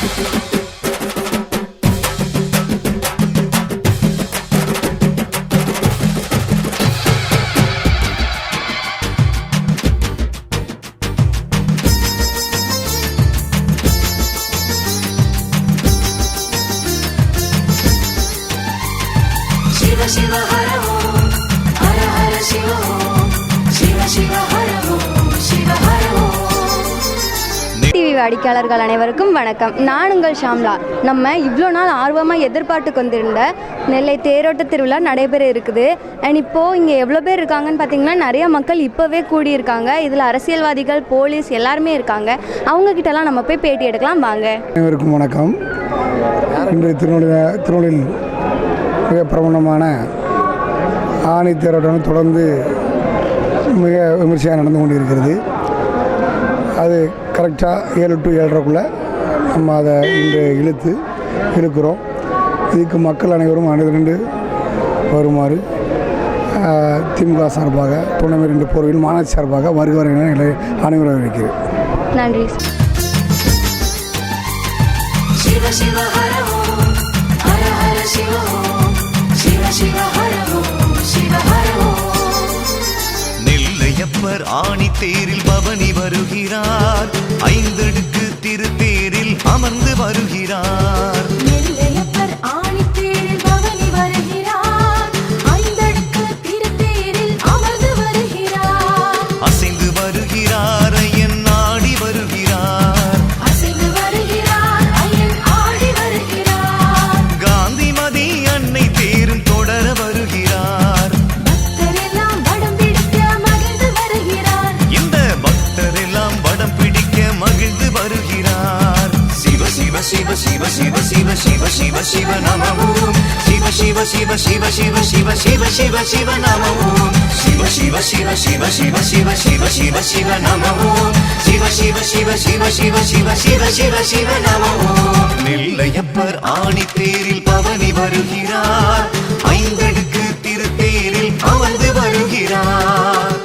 शिव हर ओम हर हर शिव ओम शिव शिव हर ओम शिव हर ओम। TV வாடிக்கையாளர்கள் அனைவருக்கும் வணக்கம். நான் உங்கள் ஷாம்லா. நம்ம இவ்வளோ நாள் ஆர்வமாக எதிர்பார்த்து கொண்டிருந்த நெல்லை தேரோட்ட திருவிழா நடைபெற இருக்குது. அண்ட் இப்போது இங்கே எவ்வளோ பேர் இருக்காங்கன்னு பார்த்தீங்கன்னா நிறைய மக்கள் இப்போவே கூடியிருக்காங்க. இதில் அரசியல்வாதிகள், போலீஸ் எல்லாருமே இருக்காங்க. அவங்கக்கிட்டலாம் நம்ம போய் பேட்டி எடுக்கலாம் வாங்க. அனைவருக்கும் வணக்கம். இன்று திருநெல்வேலியில் மிக பிரபலமான ஆணி தேரோட்டம் தொடர்ந்து மிக விமர்சையாக நடந்து கொண்டிருக்கிறது. அது கரெக்டாக 7 to 7:30 நம்ம அதை இன்று இழுக்கிறோம். இதுக்கு மக்கள் அனைவரும் அணிதிரண்டு வருமாறு திமுக சார்பாக, துணை 2 போர்வில் மாநாட்டு சார்பாக வருகிற அனைவரும் இருக்கிறது. நன்றி. शिव शिव हर ओम हर हर शिव ओम शिव शिव हर ओम शिव हर ओम। நெல்லையப்பர் ஆணி தேரில் பவனி வருகிறார், 5 அடுக்கு திருத்தேரில் அமர்ந்து வருகிறார். நெல்லையப்பர் ஆணி தேரில் பவனி வருகிறார், 5 அடுக்கு திருத்தேரில் அமர்ந்து வருகிறார். அசைந்து வருகிறார், ஐயன் ஆடி வருகிறார். அசைந்து வருகிறார், ஐயன் ஆடி வருகிறார். காந்திமதி அன்னை தேரும் தொடர வருகிறார். பக்தரெல்லாம் வடம் பிடிக்க மகிழ்ந்து வருகிறார். இந்த பக்தரெல்லாம் வடம் பிடிக்க மகிழ்ந்து வருகிறார். சிவ சிவ சிவ சிவ சிவ சிவ சிவ சிவ சிவ நம ஓம். சிவ சிவ சிவ சிவ சிவ சிவ சிவ சிவ சிவ நம ஓம். சிவ சிவ சிவ சிவ சிவ சிவ சிவ சிவ சிவ நம ஓம். சிவ சிவ சிவ சிவ சிவ சிவ சிவ சிவ சிவ நம ஓம். நெல்லையப்பர் ஆணி தேரில் பவனி வருகிறார், 5 அடுக்கு திருத்தேரில் அமர்ந்து வருகிறார்.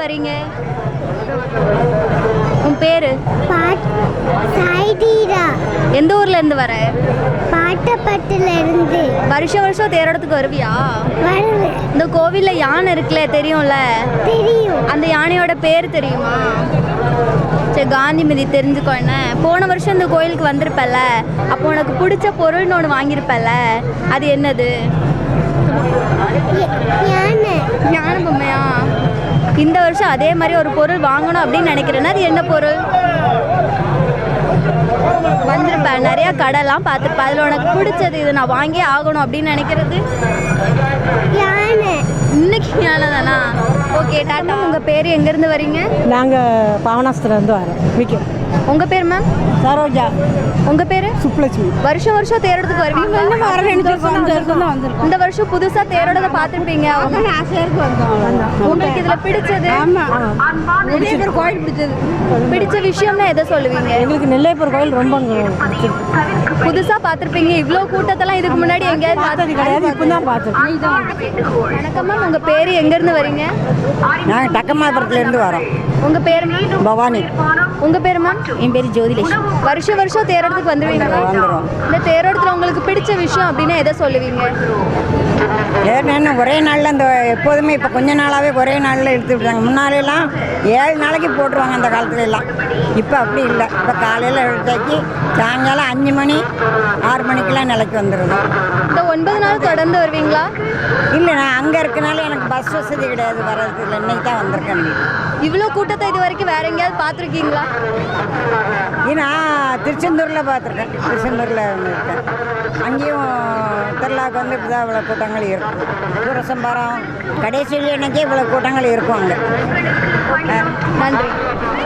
வரீங்க? உன் பேரு? சாய்தீரா. எந்த ஊர்ல இருந்து வர? பாட்டப்பட்டுல இருந்து. வருஷம் வருஷம் தேரோட்டத்துக்கு வருவியா? வருவேன். இந்த கோவில்ல யானை இருக்குல்ல, தெரியும்ல? தெரியும். அந்த யானையோட பேர் தெரியுமா? சரி, காந்திமதி தெரிஞ்சுக்கோ. என்ன, போன வருஷம் இந்த கோயிலுக்கு வந்திருப்பல, அப்போ உனக்கு பிடிச்ச பொருள்னு ஒன்று வாங்கியிருப்பல, அது என்னது? யானை. யானை பொம்மையா? இந்த வருஷம் அதே மாதிரி ஒரு பொருள் வாங்கணும் அப்படின்னு நினைக்கிறேன்னா அது என்ன பொருள்? வந்திருப்பேன், நிறையா கடைலாம் பார்த்துருப்பேன், அதில் உனக்கு பிடிச்சது இது நான் வாங்கியே ஆகணும் அப்படின்னு நினைக்கிறது யானை. இன்னைக்கு யானை தானா? Okay, tata. உங்கள் பேர் எங்கேருந்து வரீங்க? நாங்கள் பாவனாஸ்திலேருந்து வரோம். விற்கும். உங்கள் பேர் மேம்? சரோஜா. உங்கள் பேர்? சுப்லட்சுமி. வருஷம் வருஷம் தேரோட்டத்துக்கு வருவீங்க? இந்த வருஷம் புதுசாக தேரோட்டத்தை பார்த்துருப்பீங்க. உங்களுக்கு இதில் பிடிச்சது? கோயில் பிடிச்சது. பிடிச்ச விஷயம்னா எதை சொல்லுவீங்க? எங்களுக்கு நெல்லையப்பர் கோயில் ரொம்ப புதுசாக பார்த்துருப்பீங்க. இவ்வளோ கூட்டத்தெல்லாம் இதுக்கு முன்னாடி எங்கேயாவது பார்த்தது கிடையாது. இப்போ தான் பார்த்தோம். வணக்கம் மேம். உங்கள் பேர் எங்கேருந்து வரீங்க? நாங்கள் டக்கமாபுரத்துலேருந்து வரோம். உங்கள் பேர் மேம்? பவானி. உங்கள் பேர் மேம்? என் பேர் ஜோதிலட்சுமி. வருஷம் வருஷம் தேரோட்டத்துக்கு வந்துடுவீங்களா? வந்துடும். இந்த தேரோட்டத்தில் உங்களுக்கு பிடிச்ச விஷயம் அப்படின்னா எதை சொல்லுவீங்க? ஏன்னா ஒரே நாளில் அந்த எப்போதுமே இப்போ கொஞ்ச நாளாகவே ஒரே நாளில் எடுத்து விட்டாங்க. முன்னாலெல்லாம் 7 நாளைக்கு போட்டுருவாங்க அந்த காலத்துல எல்லாம். இப்போ அப்படி இல்லை. இப்போ காலையில் எடுத்தாக்கி சாயங்காலம் 5 மணி 6 மணிக்கெல்லாம் நிலைக்கு வந்துடுது. இந்த 9 நாள் தொடர்ந்து வருவீங்களா? இல்லை, நான் அங்கே இருக்கனால எனக்கு பஸ் வசதி கிடையாது, வர்றதுக்கு இல்லை. இன்னைக்கு தான் வந்திருக்கேன். இவ்வளோ கூட்டத்தை இது வரைக்கும் வேற எங்கேயாவது பார்த்துருக்கீங்களா? ஏன்னா திருச்செந்தூரில் பார்த்துருக்கேன். திருச்செந்தூரில் இருக்கேன். அங்கேயும் திருவிழாவுக்கு வந்து இப்படி தான் இவ்வளோ கூட்டங்கள் இருக்கும். சூரசம்பாரம் கடைசி அன்னைக்கே இவ்வளோ கூட்டங்கள் இருக்கும் அங்கே. நன்றி.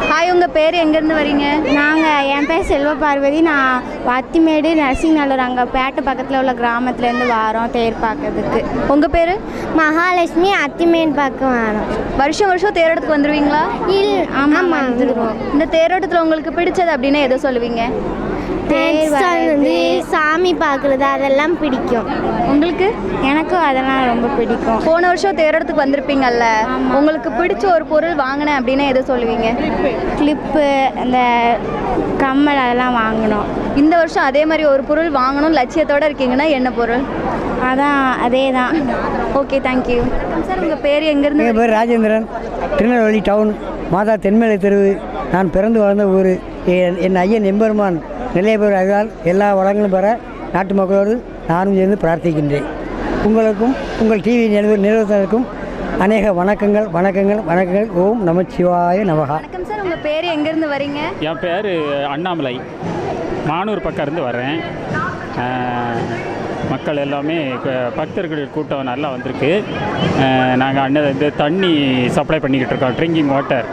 ஹாய், உங்கள் பேர் எங்கேருந்து வரீங்க? என் பேர் செல்வ பார்வதி. நான் வத்திமேடு நரசிங்கநல்லூர் அங்கே பேட்டை பக்கத்தில் உள்ள கிராமத்துலேருந்து வரோம் தேர் பார்க்கறதுக்கு. உங்கள் பேர்? மகாலட்சுமி. அத்திமேடு பார்க்க வரோம். வருஷம் வருஷம் தேரோட்டத்துக்கு வந்துடுவீங்களா? ஆமாம், வந்துடுவோம். இந்த தேரோட்டத்தில் உங்களுக்கு பிடிச்சது அப்படின்னா எதை சொல்லுவீங்க? வந்து சாமி பார்க்குறது அதெல்லாம் பிடிக்கும். உங்களுக்கு? எனக்கும் அதெல்லாம் ரொம்ப பிடிக்கும். போன வருஷம் தேரோட்டத்துக்கு வந்திருப்பீங்கல்ல, உங்களுக்கு பிடிச்ச ஒரு பொருள் வாங்கினேன் அப்படின்னா எதை சொல்லுவீங்க? கிளிப்பு, அந்த கம்மல் அதெல்லாம் வாங்கணும். இந்த வருஷம் அதே மாதிரி ஒரு பொருள் வாங்கணும் லட்சியத்தோடு இருக்கீங்கன்னா என்ன பொருள்? அதான் அதே தான். Okay, thank you. சார், உங்கள் பேர் எங்கேருந்து? என் பேர் ராஜேந்திரன். திருநெல்வேலி டவுன் மாதா தென்மேலை தெருவு. நான் பிறந்து வளர்ந்த ஊர். என் ஐயன் எம்பெருமான் நெல்லையப்பர் அருளால் எல்லா வளங்களும் பெற நாட்டு மக்களோடு நானும் சேர்ந்து பிரார்த்திக்கின்றேன். உங்களுக்கும் உங்கள் டிவி நிறுவனத்தினருக்கும் அநேக வணக்கங்கள் வணக்கங்கள் வணக்கங்கள். ஓம் நமச்சிவாய நமகா. வணக்கம் சார், உங்கள் பேர் எங்கேருந்து வரீங்க? என் பேர் அண்ணாமலை. மானூர் பக்கம் இருந்து வர்றேன். மக்கள் எல்லாமே பக்தர்கள் கூட்டம் நல்லா வந்திருக்கு. நாங்கள் இந்த தண்ணி சப்ளை பண்ணிக்கிட்டு இருக்கோம். Drinking water,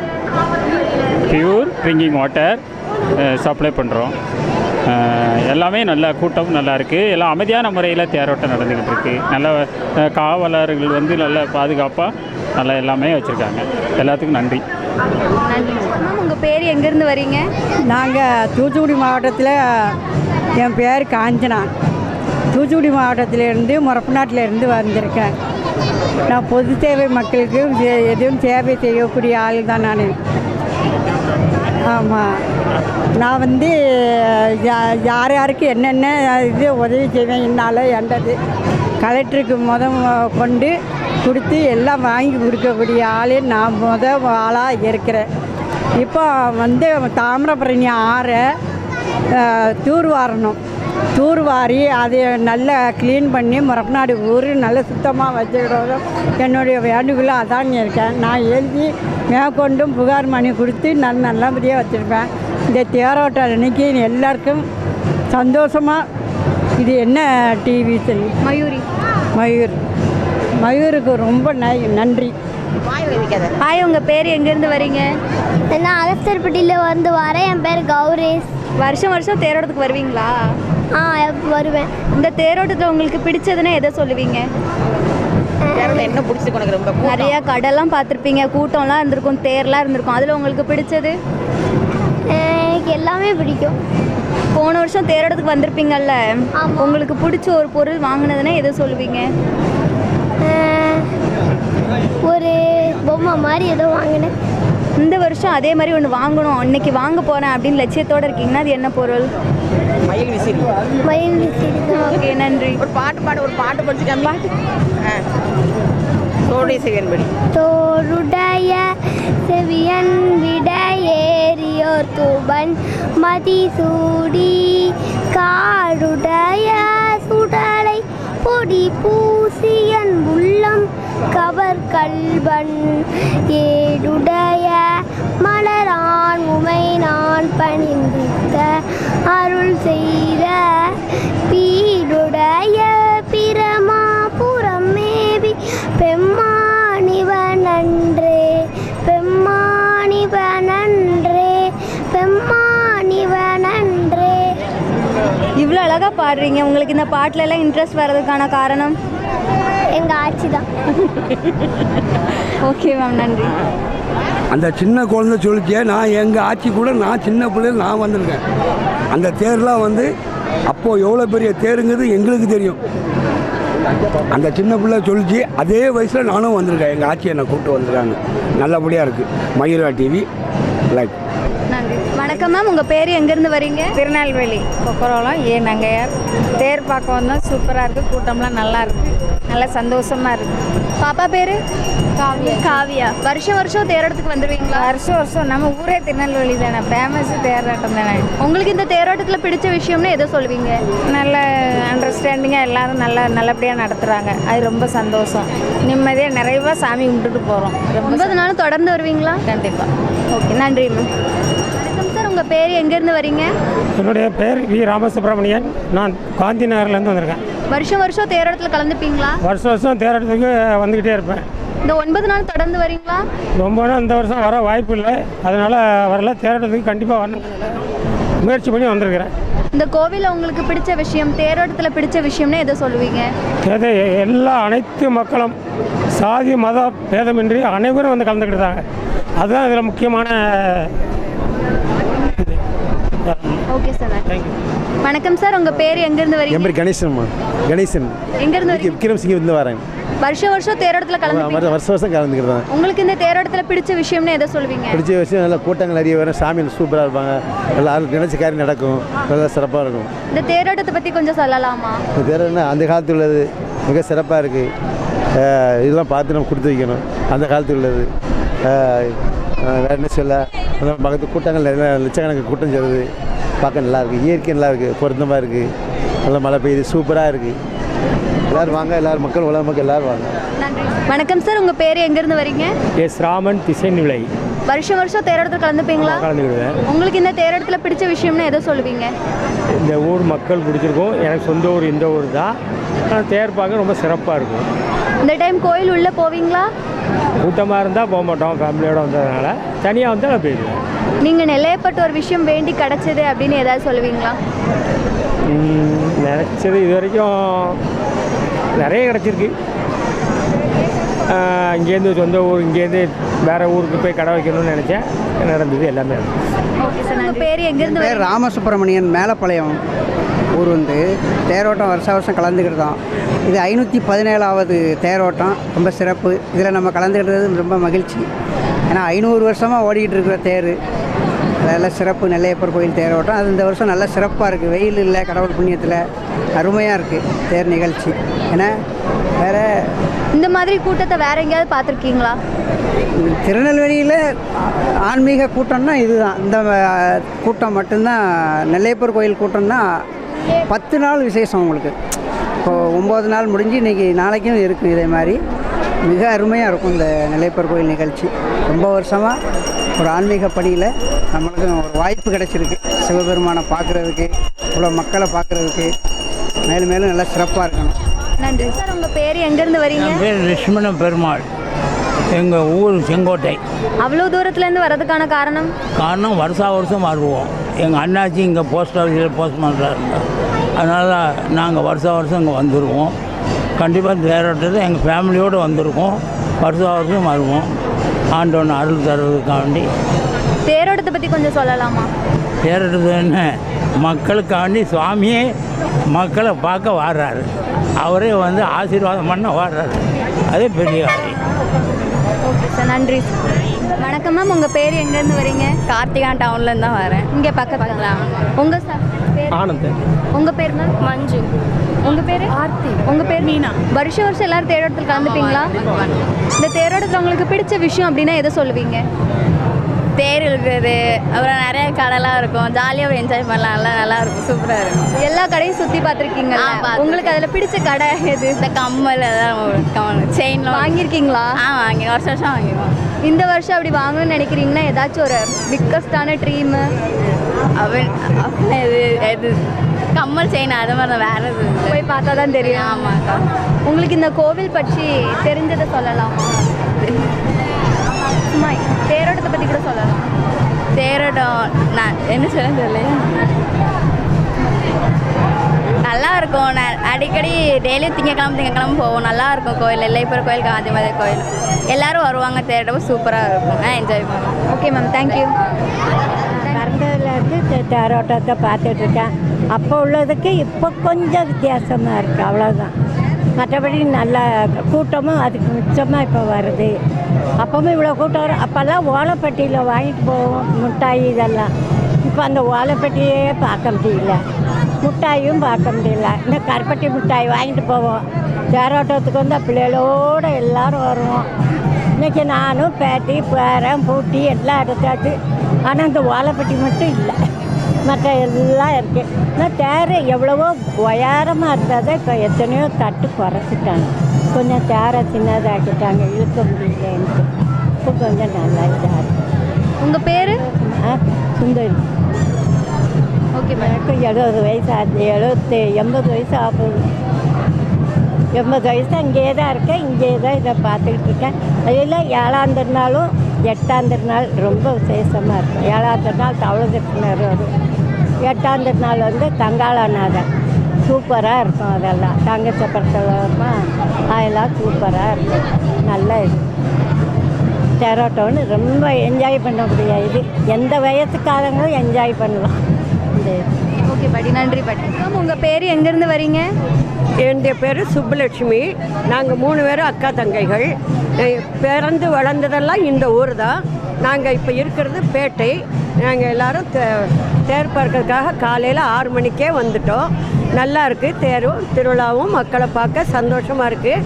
pure drinking water supply பண்ணுறோம். எல்லாமே நல்ல கூட்டம் நல்லா இருக்குது. எல்லாம் அமைதியான முறையில் தேரோட்டம் நடந்துக்கிட்டு இருக்குது. நல்ல காவலர்கள் வந்து நல்ல பாதுகாப்பாக நல்லா எல்லாமே வச்சுருக்காங்க. எல்லாத்துக்கும் நன்றி. நன்றி மேம். உங்கள் பேர் எங்கேருந்து வரீங்க? நாங்கள் தூத்துக்குடி மாவட்டத்தில், என் பேர் காஞ்சனா. தூத்துக்குடி மாவட்டத்திலேருந்து முறப்பநாட்டிலேருந்து வந்திருக்கேன். நான் பொது சேவை மக்களுக்கு எதுவும் சேவை செய்யக்கூடிய ஆள் தான் நான். ஆமாம், நான் வந்து யார் யாருக்கு என்னென்ன இது உதவி செய்வேன் என்னால் என்றது கலெக்டருக்கு கொண்டு கொடுத்து எல்லாம் வாங்கி கொடுக்கக்கூடிய ஆளே நான் ஆளாக இருக்கிறேன். இப்போ வந்து தாமிரபரணி ஆறை தூர்வாரி அதை நல்லா க்ளீன் பண்ணி முறப்பநாடு ஊர் நல்லா சுத்தமாக வச்சுக்கிறோம். என்னுடைய வேண்டுகோள் அதான் இருக்கேன். நான் எழுதி மேற்கொண்டும் புகார் மணி கொடுத்து நான் நல்லபடியாக வச்சுருப்பேன். இந்த தேரோட்டம் அன்னைக்கு எல்லாருக்கும் சந்தோஷமாக. இது என்ன டிவி சொல்லி? மயூருக்கு ரொம்ப நன்றி. ஹாய், உங்கள் பேர் எங்கேருந்து வரீங்க? நான் அலஸ்தர்பட்டியில் வந்து வரேன். என் பேர் கௌரேஷ். வருஷம் வருஷம் தேரோட்டத்துக்கு வருவீங்களா? வருவேன். இந்த தேரோட்டத்தில் உங்களுக்கு பிடிச்சதுன்னா எதை சொல்லுவீங்க? என்ன பிடிச்சிருக்கு உனக்கு? ரொம்ப நிறையா கடைலாம் பார்த்துருப்பீங்க, கூட்டம்லாம் இருந்திருக்கும், தேர்லாம் இருந்திருக்கும். அதில் உங்களுக்கு பிடிச்சது? எனக்கு எல்லாமே பிடிக்கும். போன வருஷம் தேரோட்டத்துக்கு வந்திருப்பீங்கல்ல, உங்களுக்கு பிடிச்ச ஒரு பொருள் வாங்கினதுன்னா எதை சொல்லுவீங்க? ஒரு பொம்மை மாதிரி ஏதோ வாங்கினேன். இந்த வருஷம் அதே மாதிரி ஒன்று வாங்கணும், இன்னைக்கு வாங்க போகிறேன் அப்படின்னு லட்சியத்தோடு இருக்கீங்கன்னா அது என்ன பொருள்? மயில் விசிறி. ஓகே, நன்றி. ஒரு பாட்டு படிச்சுக்காம தோடைய செவியன்படி. தோருடைய செவியன் விட ஏறியோர் தூபன் மதிசூடி காடுடைய சுடலை பொடி பூசியன் உள்ளம் கவர் கல்வன் ஏடுடைய மலரான் உமை நான் பணிந்தித்த அருள் செய்த பீடுடைய பிரமாபுரம் மேவி பெம்மானிவனன்றே பெம்மானிவனன்றே பெம்மானிவனன்றே. இவ்வளோ அழகாக பாடுறீங்க, உங்களுக்கு இந்த பாட்டுல எல்லாம் இன்ட்ரெஸ்ட் வர்றதுக்கான காரணம்? எங்கள் ஆட்சி தான். ஓகே மேம், நன்றி. அந்த சின்ன குழந்தை சொல்லிச்சே, நான் எங்கள் ஆட்சி கூட நான் சின்ன பிள்ளைகள் நான் வந்திருக்கேன். அந்த தேர்லாம் வந்து அப்போது எவ்வளோ பெரிய தேருங்கிறது எங்களுக்கு தெரியும். அந்த சின்ன பிள்ளை சொல்லிச்சு, அதே வயசில் நானும் வந்திருக்கேன். எங்கள் ஆட்சி என்னை கூப்பிட்டு வந்திருக்காங்க. நல்லபடியாக இருக்குது. Mayura TV like. நன்றி. வணக்கம் மேம், உங்கள் பேர் எங்கேருந்து வரீங்க? திருநெல்வேலி கொக்கரோலம் நங்கையார். தேர் பார்க்க வந்தோம், சூப்பராக இருக்குது. கூட்டம்லாம் நல்லா இருக்குது, நல்லா சந்தோஷமாக இருக்குது. பாப்பா பேர்? காவியா. காவியா. வருஷம் வருஷம் தேரோட்டத்துக்கு வந்துடுவீங்களா? வருஷம் நம்ம ஊரே திருநெல்வேலி தானே, ஃபேமஸ் தேரோட்டம் தானே. உங்களுக்கு இந்த தேரோட்டத்தில் பிடிச்ச விஷயம்னு எதை சொல்வீங்க? நல்ல அண்டர்ஸ்டாண்டிங்காக எல்லாரும் நல்லபடியாக நடத்துகிறாங்க. அது ரொம்ப சந்தோஷம். நிம்மதியாக நிறைவாக சாமி கும்பிட்டுட்டு போகிறோம். 9 நாள் தொடர்ந்து வருவீங்களா? கண்டிப்பாக. ஓகே, நன்றி மேம். வணக்கம் சார், உங்கள் பேர் எங்கேருந்து வரீங்க? என்னுடைய பேர் வி ராமசுப்ரமணியன். நான் காந்தி நகர்லேருந்து வந்திருக்கேன். வருஷம் வருஷம் தேரோட்டத்தில் கலந்துப்பீங்களா? வருஷம் தேரோட்டத்துக்கு வந்துக்கிட்டே இருப்பேன். இந்த 9 நாள் தொடர்ந்து வரீங்களா? ரொம்ப நாள் இந்த வருஷம் வர வாய்ப்பு இல்லை, அதனால் வரல. தேரோட்டத்துக்கு கண்டிப்பாக வரணும் முயற்சி பண்ணி வந்திருக்கிறேன். இந்த கோவிலில் உங்களுக்கு பிடிச்ச விஷயம், தேரோட்டத்தில் பிடிச்ச விஷயம்னு எதை சொல்லுவீங்க? அனைத்து மக்களும் சாதி மத பேதமின்றி அனைவரும் வந்து கலந்துக்கிட்டாங்க. அதுதான் இதில் முக்கியமான. Okay sir, thank you. வணக்கம் சார், உங்கள் பேர் எங்கேருந்து வரீங்க? என் பேர் கணேசன்மா. கணேசன். எங்கேருந்து வரீங்க? விக்ரம் சிங் இருந்து வரேன். வருஷம் வருஷம் தேரோட்டத்தில் கலந்து வருஷம் கலந்துக்கிறேன். உங்களுக்கு இந்த தேரோட்டத்தில் பிடிச்ச விஷயம்னு எதை சொல்வீங்க? பிடிச்ச விஷயம் நல்லா கூட்டங்கள் நிறைய வரும், சாமி சூப்பராக இருப்பாங்க, எல்லாரும் நினைச்ச காரியம் நடக்கும், நல்லா சிறப்பாக இருக்கும். இந்த தேரோட்டத்தை பற்றி கொஞ்சம் சொல்லலாமா? இந்த தேரோட்டம் அந்த காலத்தில் உள்ளது, மிக சிறப்பாக இருக்குது. இதெல்லாம் பார்த்து நம்ம கொடுத்து வைக்கணும். அந்த காலத்தில் உள்ளது வேறு என்ன சொல்ல, அந்த பக்கத்து கூட்டங்கள் நிறைய லட்சக்கணக்கு கூட்டம் சேருது, பார்க்க நல்லாயிருக்கு. இயற்கை நல்லா இருக்குது, பொருத்தமாக இருக்குது, நல்லா மழை பெய்யுது, சூப்பராக இருக்குது. எல்லோரும் வாங்க, எல்லோரும் மக்கள் உலக மக்கள் எல்லோரும் வாங்க. நன்றி. வணக்கம் சார், உங்கள் பேர் எங்கேருந்து வரீங்க? எஸ் ராமன், திசைநிலை. வருஷம் வருஷம் தேரோட்டத்தில் கலந்துப்பீங்களா? கலந்துக்கிடுவேன். உங்களுக்கு இந்த தேரோட்டத்தில் பிடிச்ச விஷயம்னு எதை சொல்லுவீங்க? இந்த ஊர் மக்கள் பிடிச்சிருக்கும். எனக்கு சொந்த ஊர் இந்த ஊர் தான். ஆனால் தேர் பார்க்க ரொம்ப சிறப்பாக இருக்கும். இந்த டைம் கோயில் உள்ளே போவீங்களா? கூட்டமாக இருந்தால் போக மாட்டோம், ஃபேமிலியோடு வந்ததுனால. தனியாக வந்தால் நான் போயிடுவேன். நீங்கள் நிலையப்பட்ட ஒரு விஷயம் வேண்டி கிடச்சிது அப்படின்னு ஏதாவது சொல்லுவீங்களா? நினச்சது இது வரைக்கும் நிறைய கிடச்சிருக்கு. இங்கேருந்து சொந்த ஊர், இங்கேருந்து வேறு ஊருக்கு போய் கடை வைக்கணும்னு நினச்சேன், நடந்தது எல்லாமே. ஓகே சார், உங்கள் பேர் எங்கேருந்து? பேர் ராமசுப்ரமணியன், மேலப்பாளையம் ஊர். வந்து தேரோட்டம் வருஷம் கலந்துக்கிட்டு தான். இது 517வது தேரோட்டம், ரொம்ப சிறப்பு. இதில் நம்ம கலந்துக்கிட்டது ரொம்ப மகிழ்ச்சி. ஏன்னா 500 வருஷமாக ஓடிக்கிட்டு இருக்கிற தேர், அதெல்லாம் சிறப்பு. நெல்லையப்பர் கோயில் தேரோட்டம் அது இந்த வருஷம் நல்லா சிறப்பாக இருக்குது. வெயில் இல்லை, கடவுள் புண்ணியத்தில் அருமையாக இருக்குது தேர் நிகழ்ச்சி. ஏன்னா வேறு இந்த மாதிரி கூட்டத்தை வேறு எங்கேயாவது பார்த்துருக்கீங்களா? திருநெல்வேலியில் ஆன்மீக கூட்டம்னா இதுதான். இந்த கூட்டம் மட்டும்தான். நெல்லையப்பர் கோயில் கூட்டம்னா 10 நாள் விசேஷம் உங்களுக்கு. இப்போது 9 நாள் முடிஞ்சு இன்றைக்கி நாளைக்கும் இருக்கும். இதே மாதிரி மிக அருமையாக இருக்கும் இந்த நெல்லையப்பர் கோயில் நிகழ்ச்சி. ரொம்ப வருஷமாக ஒரு ஆன்மீக பணியில் நம்மளுக்கு ஒரு வாய்ப்பு கிடச்சிருக்கு. சிவபெருமானை பார்க்குறதுக்கு, இவ்வளோ மக்களை பார்க்குறதுக்கு மேலும் மேலும் நல்லா சிறப்பாக இருக்கணும். நன்றி சார், உங்கள் பேர் எங்கேருந்து வரீங்க? என் பேர் லட்சுமண பெருமாள். எங்கள் ஊர் செங்கோட்டை. அவ்வளோ தூரத்துலேருந்து வர்றதுக்கான காரணம்? வருஷம் வருவோம். எங்கள் அண்ணாச்சி இங்கே போஸ்ட் ஆஃபீஸில் போஸ்ட் பண்ணுறாருங்க. அதனால் நாங்கள் வருஷம் இங்கே வந்துடுவோம். கண்டிப்பாக தேரோட்டத்தை எங்கள் ஃபேமிலியோடு வந்திருக்கோம். வருஷம் வருவோம். ஆண்டவன் அருள் தருவதுக்காண்டி. தேரோட்டத்தை பற்றி கொஞ்சம் சொல்லலாமா? தேரோட்டத்தை என்ன, மக்களுக்காண்டி சுவாமியே மக்களை பார்க்க வர்றாரு. அவரே வந்து ஆசீர்வாதம் பண்ண வர்றாரு. அதே பெரிய காரியம். ஓகே சார், நன்றி. வணக்கம் மேம், உங்கள் பேர் எங்கேருந்து வரீங்க? கார்த்திகா டவுன்லேருந்து தான் வரேன். இங்கே பக்கத்தில். உங்கள் சார் பேர்? ஆனந்த். உங்கள் பேர் மேம்? மஞ்சு. உங்கள் பேர்? ஆர்த்தி. உங்கள் பேர்? மீனா. வருஷம் வருஷம் எல்லாரும் தேரோட்டத்தில் கலந்துப்பீங்களா? இந்த தேரோட்டத்தில் உங்களுக்கு பிடிச்ச விஷயம் அப்படின்னா எதை சொல்லுவீங்க? தேர் இருக்கிறது, அப்புறம் நிறைய கடைலாம் இருக்கும், ஜாலியாக என்ஜாய் பண்ணலாம், எல்லாம் நல்லா இருக்கும், சூப்பராக இருக்கும். எல்லா கடையும் சுற்றி பார்த்துருக்கீங்க. உங்களுக்கு அதில் பிடிச்ச கடை எது? இந்த கம்மல் எல்லாம் செயின்லாம் வாங்கியிருக்கீங்களா? வாங்கி வருஷம் வருஷம் வாங்கிடுவோம். இந்த வருஷம் அப்படி வாங்கணும்னு நினைக்கிறீங்கன்னா ஏதாச்சும் ஒரு பிக்கஸ்டான ட்ரீமு? இது இது கம்மல் செயின் அது மாதிரி தான், வேறு இது போய் பார்த்தா தான் தெரியும். ஆமாக்கா. உங்களுக்கு இந்த கோவில் பற்றி தெரிஞ்சதை சொல்லலாம். சும்மா தேரோட்டத்தை பற்றி கூட சொல்லலாம். தேரோட்டம் நான் என்ன சொல்ல தெரியல, நல்லா இருக்கும். நான் அடிக்கடி டெய்லி திங்கக்கிழமை போவோம், நல்லா இருக்கும் கோயில். எல்லைப்புற கோயில், காந்தி மதி கோயில், எல்லோரும் வருவாங்க. தேரோட்டம் சூப்பராக இருக்கும், என்ஜாய் பண்ணுவோம். Okay ma'am, thank you. பிறந்ததுலேருந்து தேரோட்டத்தை பார்த்துட்ருக்கேன். அப்போ உள்ளதுக்கு இப்போ கொஞ்சம் வித்தியாசமாக இருக்குது, அவ்வளோதான். மற்றபடி நல்ல கூட்டமும் அதுக்கு மிச்சமாக இப்போ வருது. அப்போவும் இவ்வளோ கூட்டம் வரும். அப்போல்லாம் ஓலைப்பட்டியில் வாங்கிட்டு போவோம் மிட்டாய் இதெல்லாம். இப்போ அந்த ஓலைப்பட்டியே பார்க்க முடியல, மிட்டாயும் பார்க்க முடியல. இந்த கருப்பட்டி மிட்டாய் வாங்கிட்டு போவோம். தேரோட்டத்துக்கு வந்து பிள்ளைகளோடு எல்லோரும் வருவோம். இன்றைக்கி நானும் பேட்டி பேரன் பூட்டி எல்லாம் எடுத்தாச்சு. ஆனால் இந்த ஓலைப்பட்டி மட்டும் இல்லை, மற்ற எல்லாம் இருக்குது. ஆனால் தேர் எவ்வளவோ உயரமாக இருந்ததை இப்போ எத்தனையோ தட்டு குறைச்சிட்டாங்க. கொஞ்சம் தேரை சின்னதாக்கிட்டாங்க, இழுக்க முடியலன்ட்டு. இப்போ கொஞ்சம் நல்லா இதாக இருக்குது. உங்கள் பேர்? சுந்தரி. Okay ma'am. எனக்கு 70 வயசு ஆச்சு. 80 வயசு ஆகுது. 80 வயசு அங்கேயே தான் இருக்கேன், இங்கேயே தான் இதை பார்த்துக்கிட்டு இருக்கேன். அதில் 7ஆம் திருநாளும் 8ஆம் திருநாள் ரொம்ப விசேஷமாக இருக்கும். 7ஆம் திருநாள் தவளதட்சிணர் வரும். 8ஆம் திருநாள் வந்து தங்காளநாதன் சூப்பராக இருக்கும். அதெல்லாம் தங்கச்சப்பரத்தில் வருமா, அதெல்லாம் சூப்பராக இருக்கும். நல்லா இருக்கும். தேரோட்டம்னு ரொம்ப என்ஜாய் பண்ணக்கூடிய இது. எந்த வயசுக்காரங்களும் என்ஜாய் பண்ணலாம் இந்த இது. ஓகே பாட்டி, நன்றி பாட்டி. மேம், உங்கள் பேர் எங்கேருந்து வரீங்க? என்னுடைய பேர் சுப்புலட்சுமி. நாங்கள் 3 பேரும் அக்கா தங்கைகள். பிறந்து வளர்ந்ததெல்லாம் இந்த ஊர் தான். நாங்கள் இப்போ இருக்கிறது பேட்டை. நாங்கள் எல்லோரும் தேர் பார்க்கறதுக்காக காலையில் 6 மணிக்கே வந்துட்டோம். நல்லா இருக்குது. தேரும் திருவிழாவும் மக்களை பார்க்க சந்தோஷமாக இருக்குது.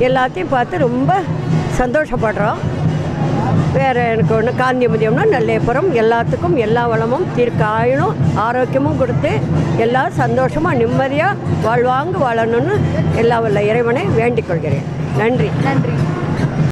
எல்லாத்தையும் பார்த்து ரொம்ப சந்தோஷப்படுறோம். வேறு எனக்கு ஒன்று காந்திமதியம்னா நல்லேப்புறம் எல்லாத்துக்கும் எல்லா வளமும் தீர்க்காயினும் ஆரோக்கியமும் கொடுத்து எல்லாம் சந்தோஷமாக நிம்மதியாக வாழ்வாங்க வாழணும்னு எல்லா வல்ல இறைவனை வேண்டிக் கொள்கிறேன். நன்றி. நன்றி.